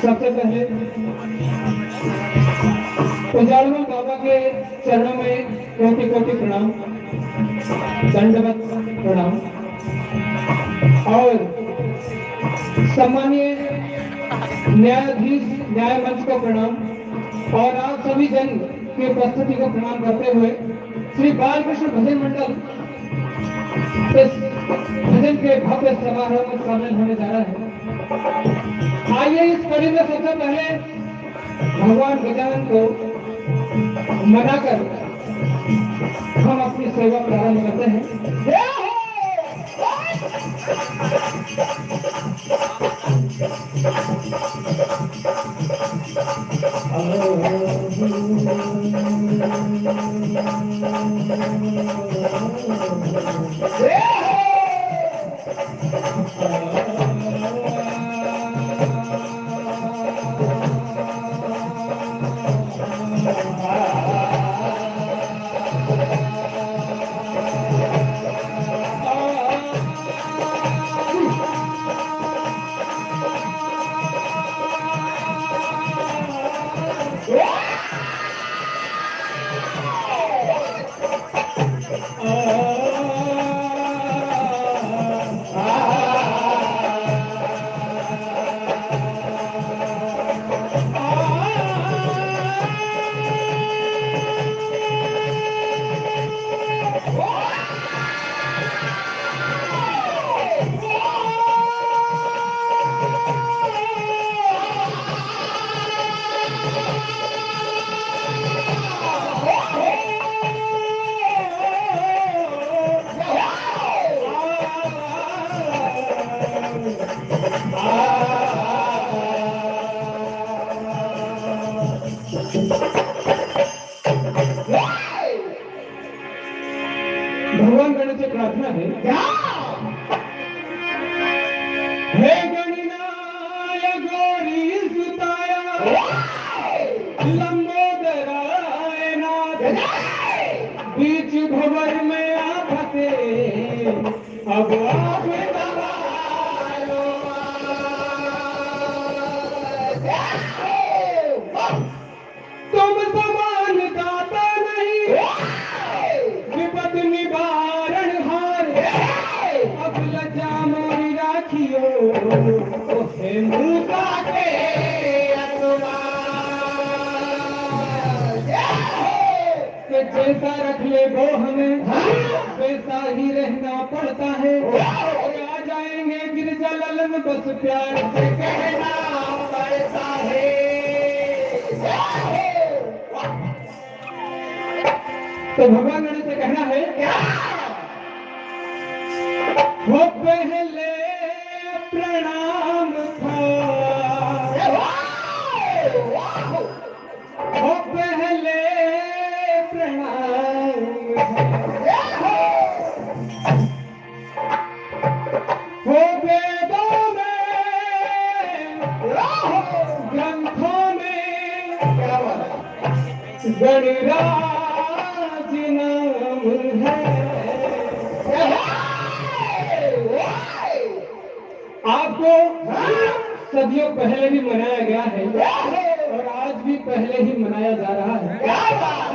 सबसे पहले उजाड़वा बाबा के चरणों में कोटि कोटि प्रणाम, दंडवत प्रणाम। और सम्मानीय न्यायाधीश न्याय मंच को प्रणाम और आप सभी जन की उपस्थिति को प्रणाम करते हुए श्री बालकृष्ण भजन मंडल इस भजन के भव्य समारोह में शामिल होने जा रहा है। आइए इस कड़ी में सबसे पहले भगवान गजानन को मनाकर हम अपनी सेवा प्रारंभ करते हैं। भगवान गणेश से प्रार्थना है क्या? हे गणनाय गौरी सुताया लंबोदराय नाथ बीच भंवर में आप फंसे अब आप तुम समान दाता नहीं विपद निवारण हार अब लज्जा मोरी राखियो हे मूसा के जैसा रख ले वो हमें वैसा ही रहना पड़ता है। और आ जाएंगे गिरजा ललन बस प्यार से कहना पड़ता है। तो भगवान गणेश से कहना है क्या? वो पहले प्रणाम था, वो पहले प्रणाम था, वो वेदों में ग्रंथों में गणराज नाम है। आपको सदियों पहले भी मनाया गया है और आज भी पहले ही मनाया जा रहा है।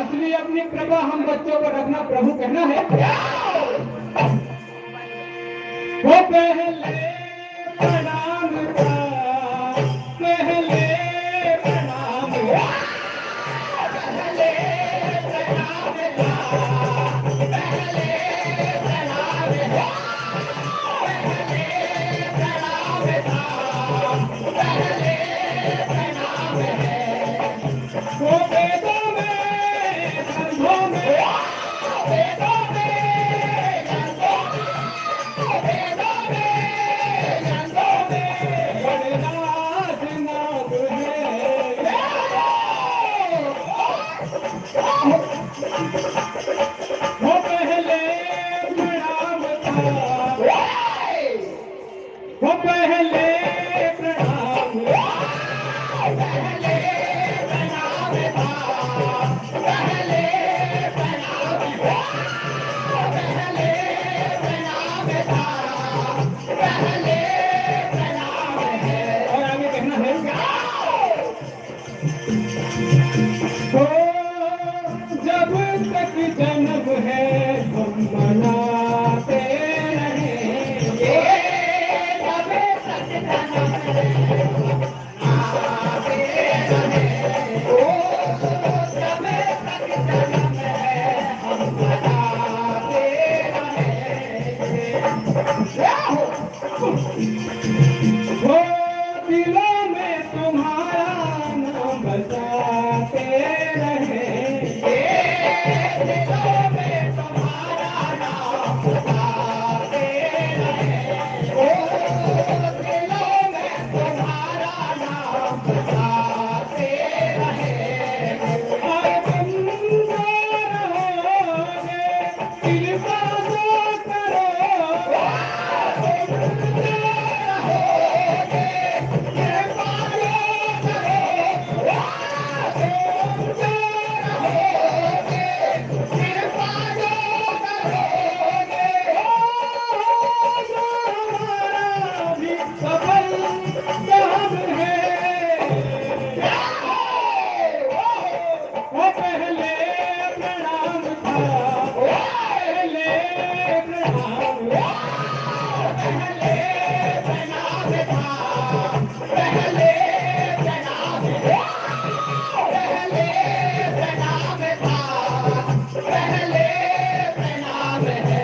इसलिए अपनी कृपा हम बच्चों पर रखना प्रभु कहना है। वो पहले प्रणाम था, पहले प्रणाम वेदों में ग्रंथों में वेदों में ग्रंथों वेदों में ग्रंथों में गणनाथ नाम है वो पहले प्रणाम था वो पहले प्रणाम पहले प्रणाम था पहले प्रणाम पहले प्रणाम था पहले प्रणाम है और आगे कहना है तो जब तक जन्म है हम मनाते रहेंगे जब तक जन्म है मनाते रहेंगे ओ जब तक जन्म है हम मनाते रहेंगे वो दिलों में तुम्हारा नाम बसाते रहेंगे दिलों में तुम्हारा नाम बसाते रहेंगे ओ दिलों में तुम्हारा नाम बसाते रहेंगे और तुम जो रहोगे दिल का जो करोगे तुम जो रहोगे कृपा जो करोगे तुम जो रहोगे कृपा जो करोगे जो हमारा भी सफल काम है वो पहले प्रणाम था पहले प्रणाम पहले प्रणाम था पहले प्रणाम पहले प्रणाम था पहले प्रणाम है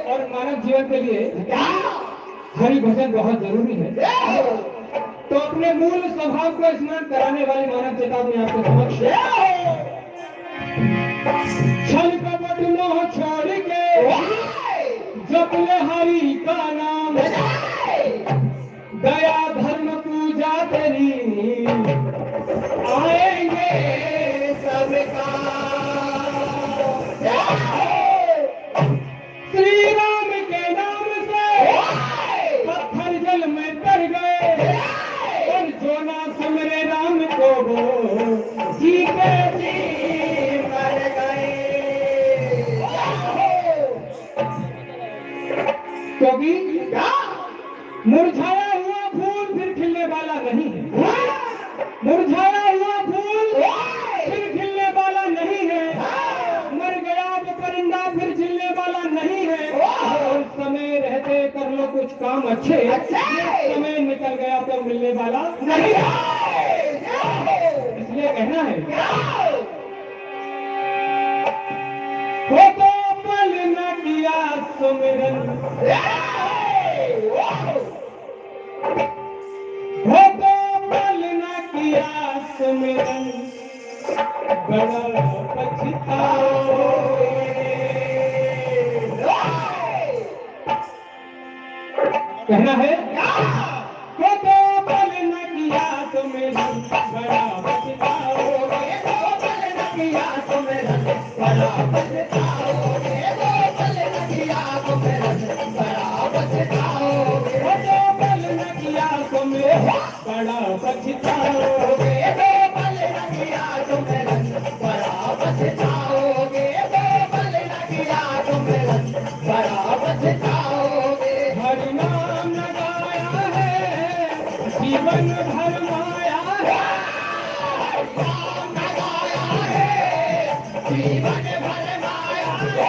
और मानव जीवन के लिए हरि भजन बहुत जरूरी है तो अपने मूल स्वभाव को स्मरण कराने वाली मानव चेतावनी आपके समक्ष है छल कपट मोह छोड़ के जप ले हरि का नाम दया धर्म पूजा तेरी आएंगे सबका श्री राम के नाम से पत्थर जल में तर गए और जो ना सुमरे राम को वो जी के जी मर गए क्योंकि मुरझाया हुआ फूल फिर खिलने वाला नहीं है मुरझाया हुआ फूल फिर खिलने वाला नहीं है मर गया वो परिंदा फिर झिलने वाला नहीं है और समय रहते कर लो कुछ काम अच्छे समय निकल गया तो मिलने वाला नहीं है इसलिए कहना है वो तो पल न किया सुमिरन वो तो पल न किया सुमिरन बड़ा पछताओगे कहना है वो तो पल न किया सुमिरन बड़ा पछताओगे वो पल न किया सुमिरन बड़ा पछताओगे वो पल न किया सुमिरन बड़ा पछताओगे वो तो पल न किया सुमिरन बड़ा पछताओगे वो पल न किया सुमिरन बड़ा पछताओगे वो पल न किया सुमिरन बड़ा पछताओगे हरि नाम लगाया है जीवन भर माया है हरि नाम लगाया है जीवन भर माया है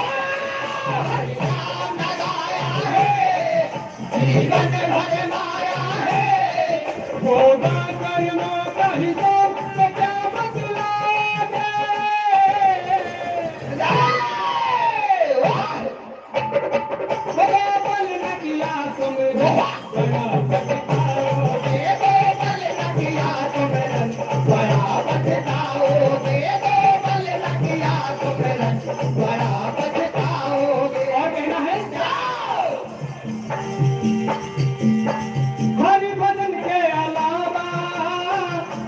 हरि नाम लगाया है जीवन भर माया है होगा कर्मों का हिसाब तो क्या बतलाओगे बड़ा पल न किया तुमने बड़ा पछताओगे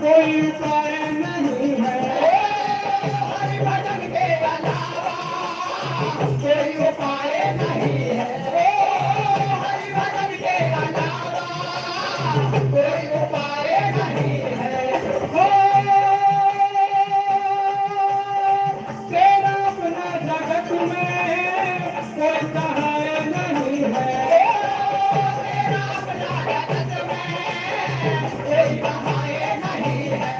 कोई उपाय नहीं है, हरि भजन के अलावा कोई उपाय नहीं है, हरि भजन के अलावा कोई उपाय नहीं है। तेरा अपना जगत में कोई सहाय नहीं है, तेरा अपना जगत में कोई सहाय नहीं है,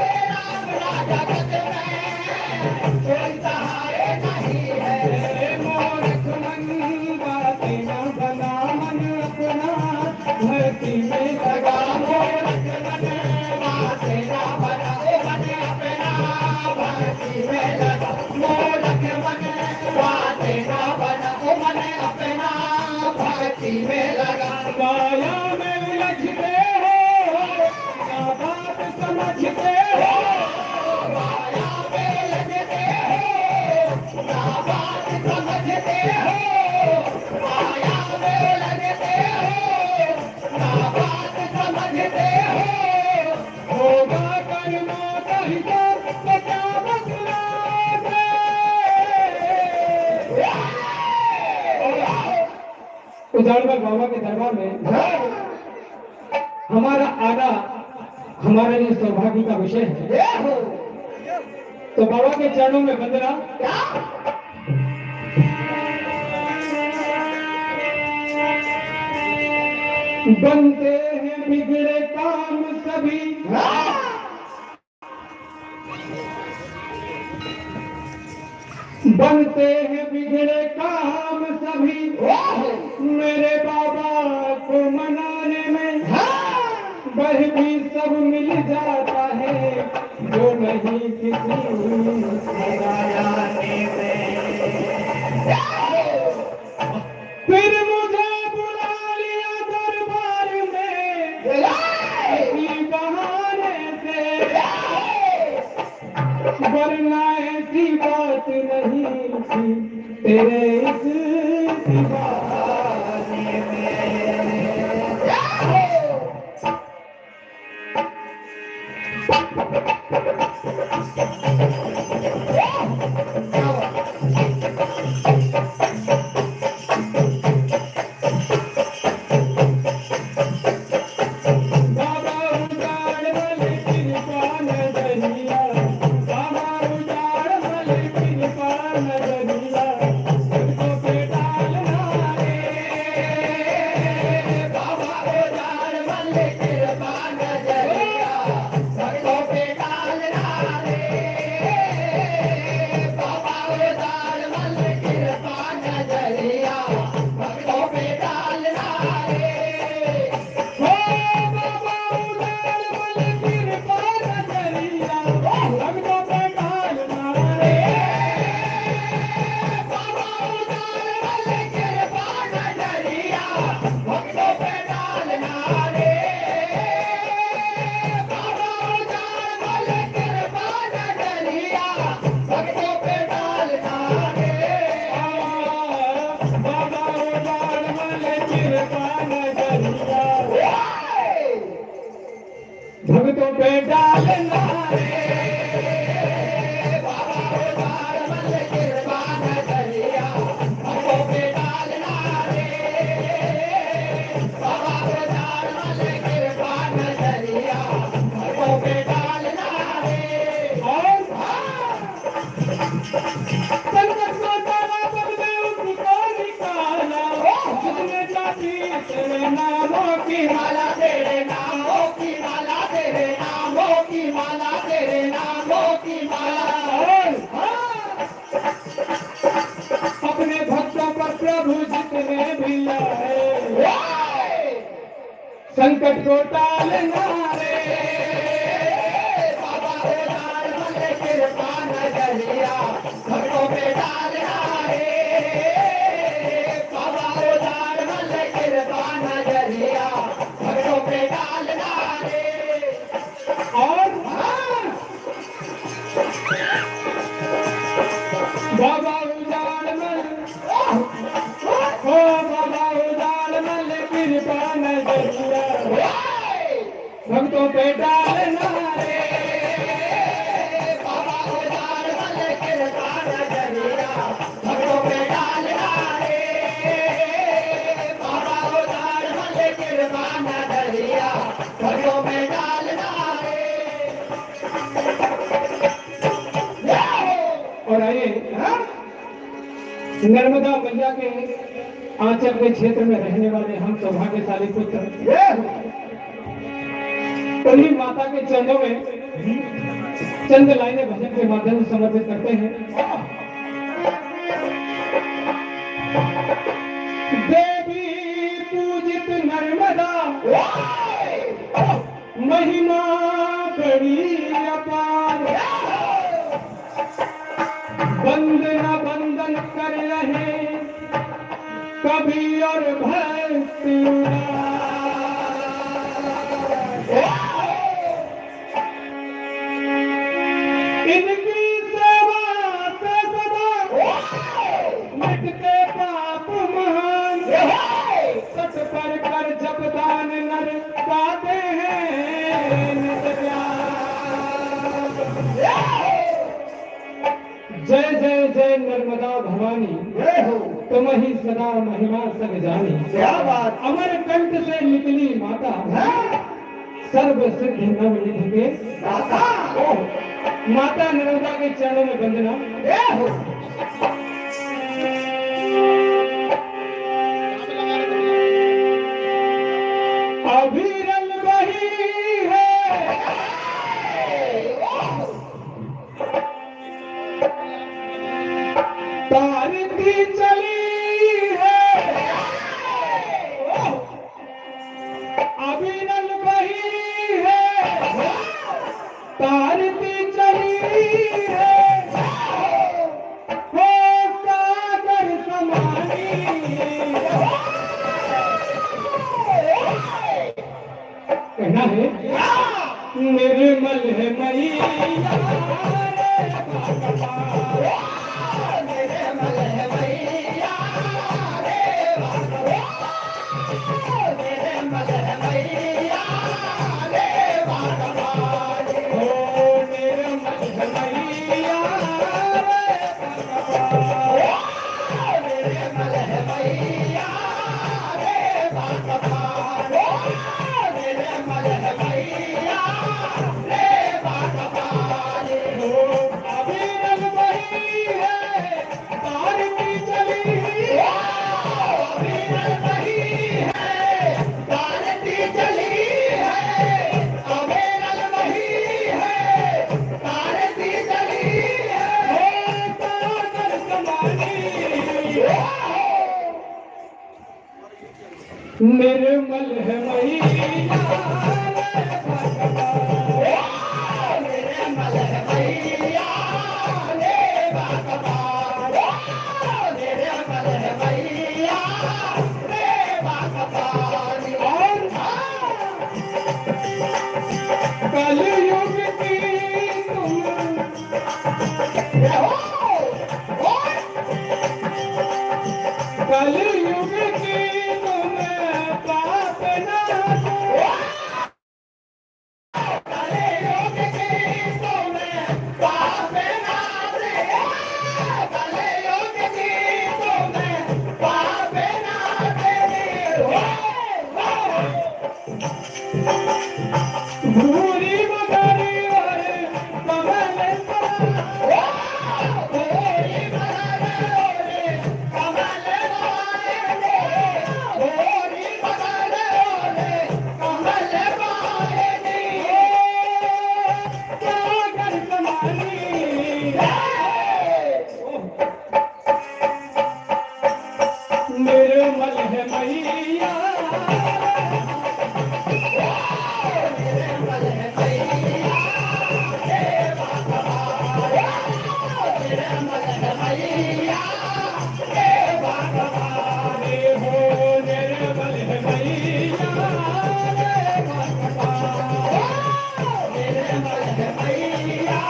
तेरा अपना जगत में कोई सहाय नहीं है। मूर्ख मन बातें न बना, मन अपना धरती में लगा। मूर्ख मन बातें न बना, मन अपना धरती में लगा। मूर्ख मन बातें न बना, मन अपना धरती में लगा। माया में उलझते हो, क्या बात समझते हो, माया में लगते हो, क्या बात समझते हो, माया में लगते हो, क्या बात समझते हो। होगा कर्मों का हिसाब तो क्या बदलाव है। उजाड़गढ़ बाबा के दरबार में हमारा आना हमारे लिए सौभाग्य का विषय है। तो बाबा के चरणों में वंदना। बनते हैं बिगड़े काम सभी, बनते हैं बिगड़े काम सभी, मेरे बाबा को मनाने में वह भी सब मिल जाता है, जो नहीं किसी लगाने में फिर मुझे बुला लिया दरबार में इसी बहाने से, वरना ऐसी बात नहीं थी तेरे इस दीवाने में। बाबा उजाड़ वाले कृपा नजरिया, बाबा उजाड़ वाले कृपा नजरिया, तुझको बेटालना रे। बाबा उजाड़ वाले कृपा नजरिया, सबको पे डालना रे। बाबा उजाड़ वाले कृपा नजरिया, सबको पे डालना रे। हो बाबा उजाड़ वाले कृपा नजरिया, तुझको बेटालना रे। बाबा उजाड़ वाले कृपा नजरिया, सबको पे डालना रे। बाबा उजाड़ वाले कृपा नजरिया, सबको पे डालना रे। बाबा उजाड़ वाले कृपा नजरिया, भक्तों पे डालना रे। बाबा उजाड़ वाले कृपा नजरिया, सबको पे डालना रे। बाबा उजाड़ वाले कृपा नजरिया, सबको पे डालना रे। और संकट को तारा पद में उसको निकाला, जिसने जाति तेरे नामों की माला तेरे नामों की माला, तेरे नामों की माला, तेरे नामों की माला। और अपने भक्तों पर प्रभु जितने भी आए, संकट को टालना रे। बाबा उजाड़ वाले कृपा नजरिया, सबको पे डालना रे। बाबा उजाड़ वाले कृपा नजरिया, सबको पे डालना रे। और बाबा उजाड़ मल, ओ बाबा उजाड़ मल कृपा नजरिया, भक्तों डालना रे बाबा उजाड़ वाले किरदार नजरिया भक्तों पे डालना रे बाबा उजाड़ वाले किरदार नजरिया भक्तों पे डालना रे और आइए नर्मदा मैया के आंचल के क्षेत्र में रहने वाले हम सौभाग्यशाली पुत्र उन्हीं माता के चरणों में चंद लाइनें भजन के माध्यम से समर्पित करते हैं। देवी पूजित नर्मदा महिमा बड़ी अपार वंदना वंदन कर रहे कवि और भक्ति इनकी सेवा से सदा मिटते पाप महान सत पर कर जब दान नर पाते हैं नित ज्ञान। जय जय जय नर्मदा भवानी तुम ही सदा महिमा सब जानी। क्या बात अमर कंठ से निकली माता सर्व सिद्धि नवनिधि के दाता माता नर्मदा के चरणों में वंदना। अभिरल वही है तारती चली है अभिरल वही है तारती चली है हो सागर समानी कहना है निर्मल है मैया निर्मल है मैया रे निर्मल है मैया रे भगवान हो निर्मल है मैया निर्मल है मैया रे भगवान निर्मल है मैया रे भगवान हो अभिरल वही है तारती चली अविरल वही है तारती चली है अविरल वही है तारती चली है हो सागर समानी निर्मल है मैया निर्मल है मैया रे भगवान निर्मल है मैया रे भगवान कलयुग की तुम कलयुग की तुम पाप नाश कलयुग की तुम पाप नाश कलयुग की तुम पाप नाश भूरी मगरी और कमल भोरी बदले कमल वाले भोरी बदले कमल वाले सागर समानी निर्मल है मैया निर्मल है मैया रे भगवान निर्मल है मैया रे भगवान हो निर्मल है मैया निर्मल है मैया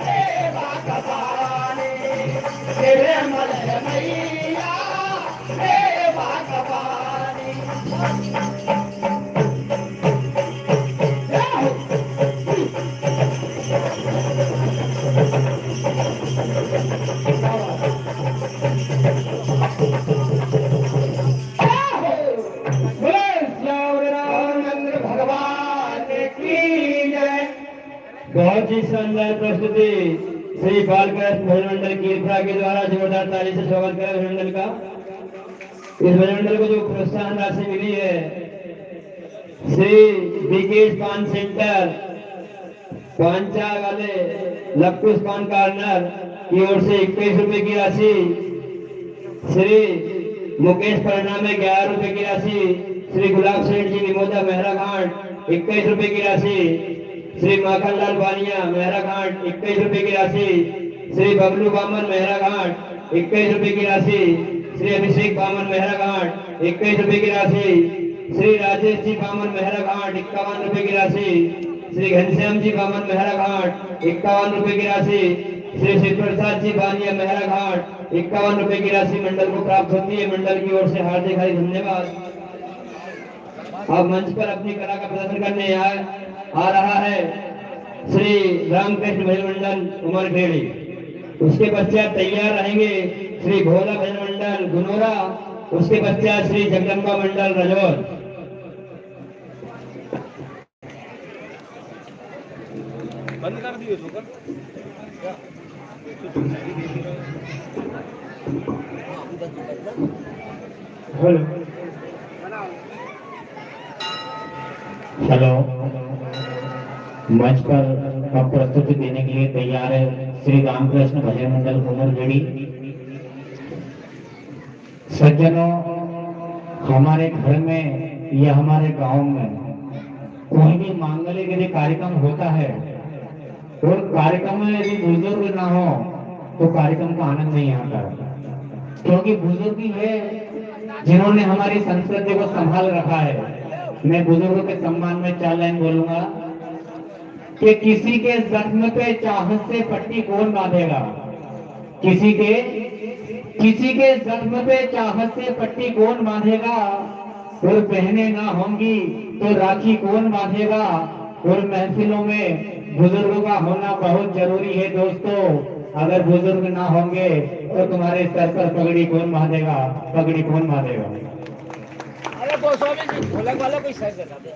रे भगवान निर्मल है मैया रे भगवान बहुत ही शानदार प्रस्तुति श्री बालकृष्ण भजन मंडल कीर्था के द्वारा जोरदार ताली से स्वागत करें भजन मंडल का। इस भजन मंडल को जो प्रोत्साहन राशि मिली है श्री विकेश पान सेंटर पांचा वाले लक्कुस पान कार्नर की ओर से 21 रुपए की राशि, श्री मुकेश परिणाम में 11 रुपए की राशि, श्री गुलाब सेठ जी निमोदा मेहरा घाट 21 रुपए की राशि, श्री माखनलाल बानिया मेहरा घाट 21 रुपए की राशि, श्री बबलू बामन मेहरा घाट 21 रुपए की राशि, श्री अभिषेक बामन मेहरा घाट 21 रुपए की राशि, श्री राजेश जी बामन मेहरा घाट 51 रुपए की राशि, श्री घनश्याम जी बामन मेहरा घाट 51 रुपए की राशि, श्री शिव प्रसाद जी बानिया मेहरा घाट 51 रुपए की राशि मंडल को प्राप्त होती है। मंडल की ओर से हार्दिक हार्दिक धन्यवाद। अब मंच पर अपनी कला का प्रदर्शन करने आ रहा है श्री रामकृष्ण भजन मंडल उमरखेड़ी। उसके पश्चात तैयार रहेंगे श्री भोला भजन मंडल गुनोरा, उसके पश्चात श्री जगदम्बा मंडल रजौर। बंद कर दिए हेलो हेलो, मंच पर अब प्रस्तुति देने के लिए तैयार है श्री रामकृष्ण भजन मंडल उमरखेड़ी। सज्जनों, हमारे घर में या हमारे गांव में कोई भी मांगलिक यदि कार्यक्रम होता है और कार्यक्रम में यदि बुजुर्ग ना हो तो कार्यक्रम का आनंद नहीं आता, क्योंकि बुजुर्ग ही है जिन्होंने हमारी संस्कृति को संभाल रखा है। मैं बुजुर्गों के सम्मान में 4 लाइन बोलूंगा कि किसी के जख्म पे चाहत से पट्टी कौन बांधेगा, किसी के जख्म पे चाहत से पट्टी कौन बांधेगा, और बहनें ना होंगी तो राखी कौन बांधेगा। और महफिलों में बुजुर्गों का होना बहुत जरूरी है दोस्तों। अगर बुजुर्ग ना होंगे तो तुम्हारे सर पर पगड़ी कौन बांधेगा, पगड़ी कौन बांधेगा। अरे गोस्वामी जी ढोलक वाला कोई सर बता दे।